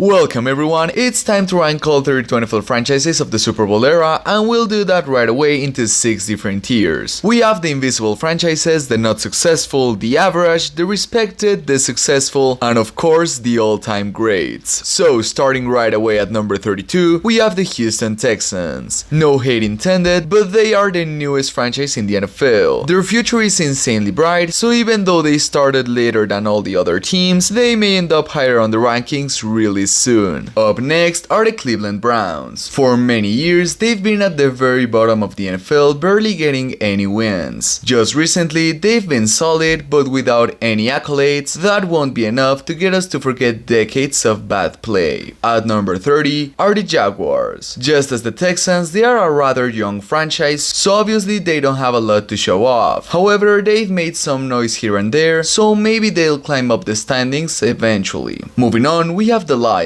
Welcome everyone, it's time to rank all 32 NFL franchises of the Super Bowl era, and we'll do that right away into 6 different tiers. We have the invisible franchises, the not successful, the average, the respected, the successful, and of course the all-time greats. So starting right away at number 32, we have the Houston Texans. No hate intended, but they are the newest franchise in the NFL. Their future is insanely bright, so even though they started later than all the other teams, they may end up higher on the rankings really soon. Up next are the Cleveland Browns. For many years, they've been at the very bottom of the NFL, barely getting any wins. Just recently, they've been solid, but without any accolades, that won't be enough to get us to forget decades of bad play. At number 30 are the Jaguars. Just as the Texans, they are a rather young franchise, so obviously they don't have a lot to show off. However, they've made some noise here and there, so maybe they'll climb up the standings eventually. Moving on, we have the Lions.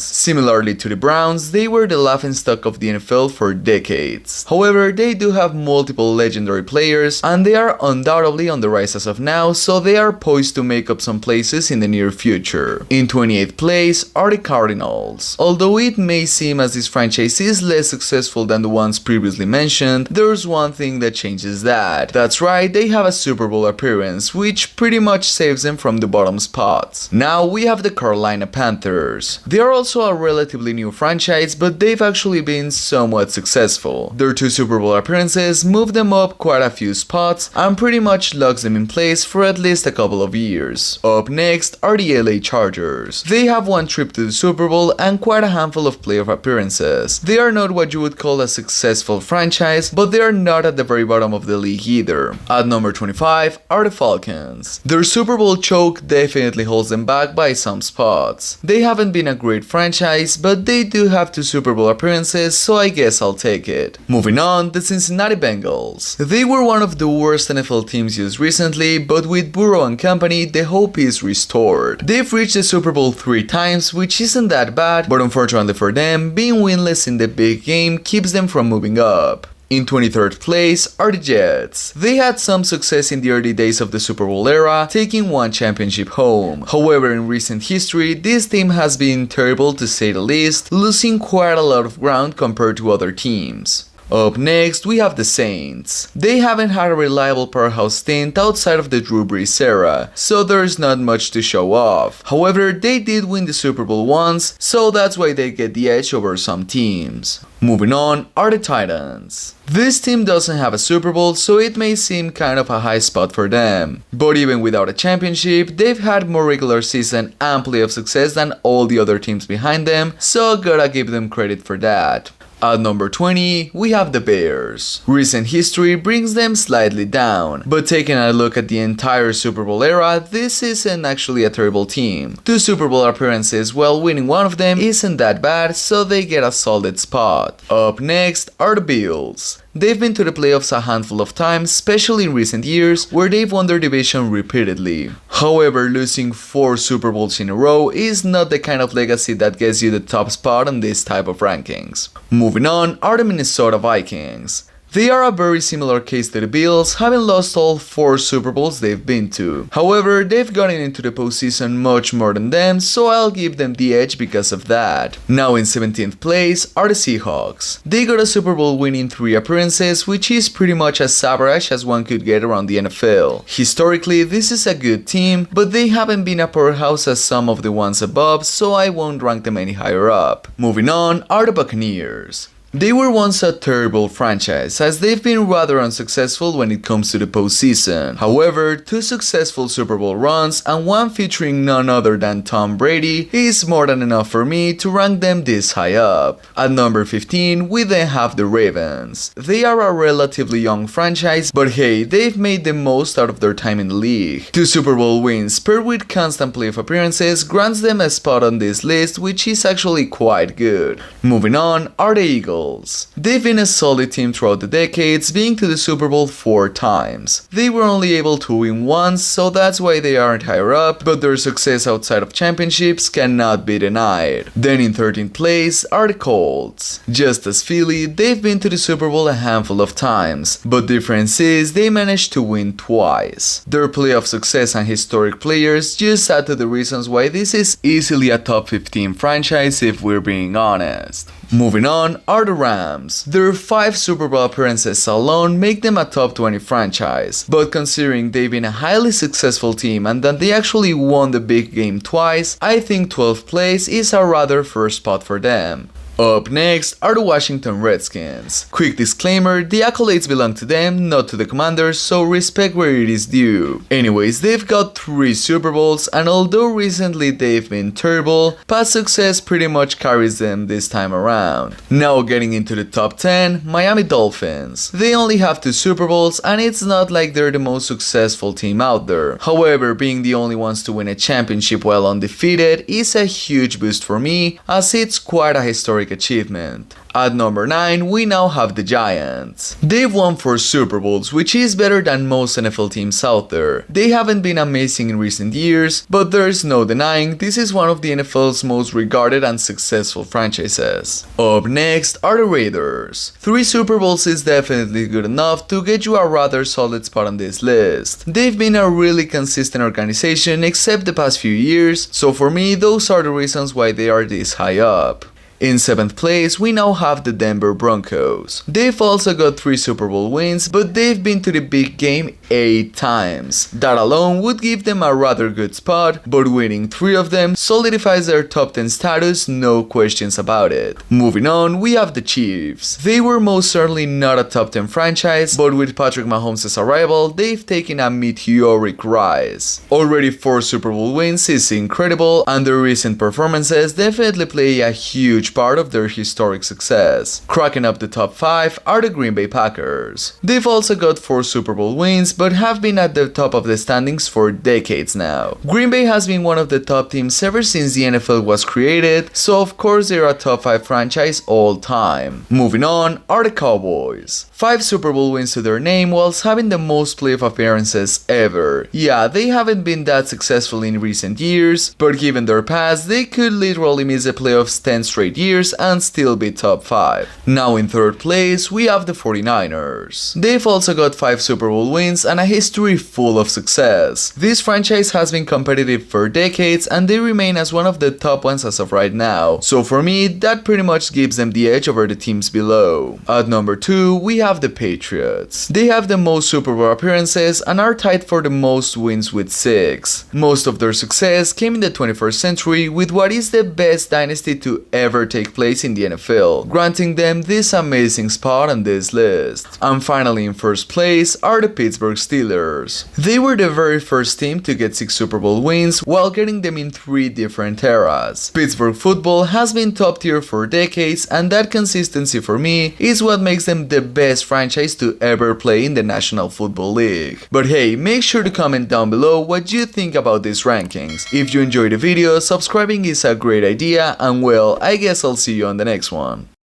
Similarly to the Browns, they were the laughingstock of the NFL for decades. However, they do have multiple legendary players, and they are undoubtedly on the rise as of now, so they are poised to make up some places in the near future. In 28th place are the Cardinals. Although it may seem as this franchise is less successful than the ones previously mentioned, there's one thing that changes that. That's right, they have a Super Bowl appearance, which pretty much saves them from the bottom spots. Now we have the Carolina Panthers. They are also a relatively new franchise, but they've actually been somewhat successful. Their 2 Super Bowl appearances moved them up quite a few spots and pretty much locks them in place for at least a couple of years. Up next are the LA Chargers. They have 1 trip to the Super Bowl and quite a handful of playoff appearances. They are not what you would call a successful franchise, but they are not at the very bottom of the league either. At number 25 are the Falcons. Their Super Bowl choke definitely holds them back by some spots. They haven't been a great franchise, but they do have 2 Super Bowl appearances, so I guess I'll take it. Moving on, the Cincinnati Bengals. They were one of the worst NFL teams used recently, but with Burrow and company, the hope is restored. They've reached the Super Bowl 3 times, which isn't that bad, but unfortunately for them, being winless in the big game keeps them from moving up. In 23rd place are the Jets. They had some success in the early days of the Super Bowl era, taking 1 championship home. However, in recent history, this team has been terrible to say the least, losing quite a lot of ground compared to other teams. Up next, we have the Saints. They haven't had a reliable powerhouse stint outside of the Drew Brees era, so there's not much to show off. However, they did win the Super Bowl once, so that's why they get the edge over some teams. Moving on are the Titans. This team doesn't have a Super Bowl, so it may seem kind of a high spot for them. But even without a championship, they've had more regular season and playoff success than all the other teams behind them, so gotta give them credit for that. At number 20, we have the Bears. Recent history brings them slightly down, but taking a look at the entire Super Bowl era, this isn't actually a terrible team. 2 Super Bowl appearances while winning one of them isn't that bad, so they get a solid spot. Up next are the Bills. They've been to the playoffs a handful of times, especially in recent years, where they've won their division repeatedly. However, losing 4 Super Bowls in a row is not the kind of legacy that gets you the top spot on this type of rankings. Moving on are the Minnesota Vikings. They are a very similar case to the Bills, having lost all 4 Super Bowls they've been to. However, they've gotten into the postseason much more than them, so I'll give them the edge because of that. Now in 17th place are the Seahawks. They got a Super Bowl win in 3 appearances, which is pretty much as average as one could get around the NFL. Historically, this is a good team, but they haven't been a powerhouse as some of the ones above, so I won't rank them any higher up. Moving on are the Buccaneers. They were once a terrible franchise, as they've been rather unsuccessful when it comes to the postseason. However, 2 successful Super Bowl runs and 1 featuring none other than Tom Brady is more than enough for me to rank them this high up. At number 15, we then have the Ravens. They are a relatively young franchise, but hey, they've made the most out of their time in the league. 2 Super Bowl wins paired with constant playoff appearances grants them a spot on this list, which is actually quite good. Moving on are the Eagles. titles. They've been a solid team throughout the decades, being to the Super Bowl 4 times. They were only able to win once, so that's why they aren't higher up, but their success outside of championships cannot be denied. Then in 13th place are the Colts. Just as Philly, they've been to the Super Bowl a handful of times, but difference is they managed to win twice. Their playoff success and historic players just add to the reasons why this is easily a top 15 franchise if we're being honest. Moving on are the Rams. Their 5 Super Bowl appearances alone make them a top 20 franchise, but considering they've been a highly successful team and that they actually won the big game twice, I think 12th place is a rather fair spot for them. Up next are the Washington Redskins. Quick disclaimer, the accolades belong to them, not to the Commanders, so respect where it is due. Anyways, they've got 3 Super Bowls, and although recently they've been terrible, past success pretty much carries them this time around. Now getting into the top 10, Miami Dolphins. They only have 2 Super Bowls, and it's not like they're the most successful team out there. However, being the only ones to win a championship while undefeated is a huge boost for me, as it's quite a historic achievement. At number 9, we now have the Giants. They've won 4 Super Bowls, which is better than most NFL teams out there. They haven't been amazing in recent years, but there's no denying this is one of the NFL's most regarded and successful franchises. Up next are the Raiders. 3 Super Bowls is definitely good enough to get you a rather solid spot on this list. They've been a really consistent organization except the past few years, so for me those are the reasons why they are this high up. In 7th place, we now have the Denver Broncos. They've also got 3 Super Bowl wins, but they've been to the big game 8 times. That alone would give them a rather good spot, but winning 3 of them solidifies their top 10 status, no questions about it. Moving on, we have the Chiefs. They were most certainly not a top 10 franchise, but with Patrick Mahomes' arrival, they've taken a meteoric rise. Already 4 Super Bowl wins is incredible, and their recent performances definitely play a huge part of their historic success. Cracking up the top 5 are the Green Bay Packers. They've also got 4 Super Bowl wins, but have been at the top of the standings for decades now. Green Bay has been one of the top teams ever since the NFL was created, so of course they're a top 5 franchise all time. Moving on are the Cowboys. 5 Super Bowl wins to their name whilst having the most playoff appearances ever. Yeah, they haven't been that successful in recent years, but given their past, they could literally miss the playoffs 10 straight years and still be top 5. Now in 3rd place, we have the 49ers. They've also got 5 Super Bowl wins and a history full of success. This franchise has been competitive for decades and they remain as one of the top ones as of right now. So for me, that pretty much gives them the edge over the teams below. At number 2, we have the Patriots. They have the most Super Bowl appearances and are tied for the most wins with 6. Most of their success came in the 21st century with what is the best dynasty to ever take place in the NFL, granting them this amazing spot on this list. And finally in 1st place are the Pittsburgh Steelers. They were the very first team to get 6 Super Bowl wins while getting them in 3 different eras. Pittsburgh football has been top tier for decades, and that consistency for me is what makes them the best franchise to ever play in the National Football League. But hey, make sure to comment down below what you think about these rankings. If you enjoyed the video, subscribing is a great idea, and well, I guess I'll see you on the next one.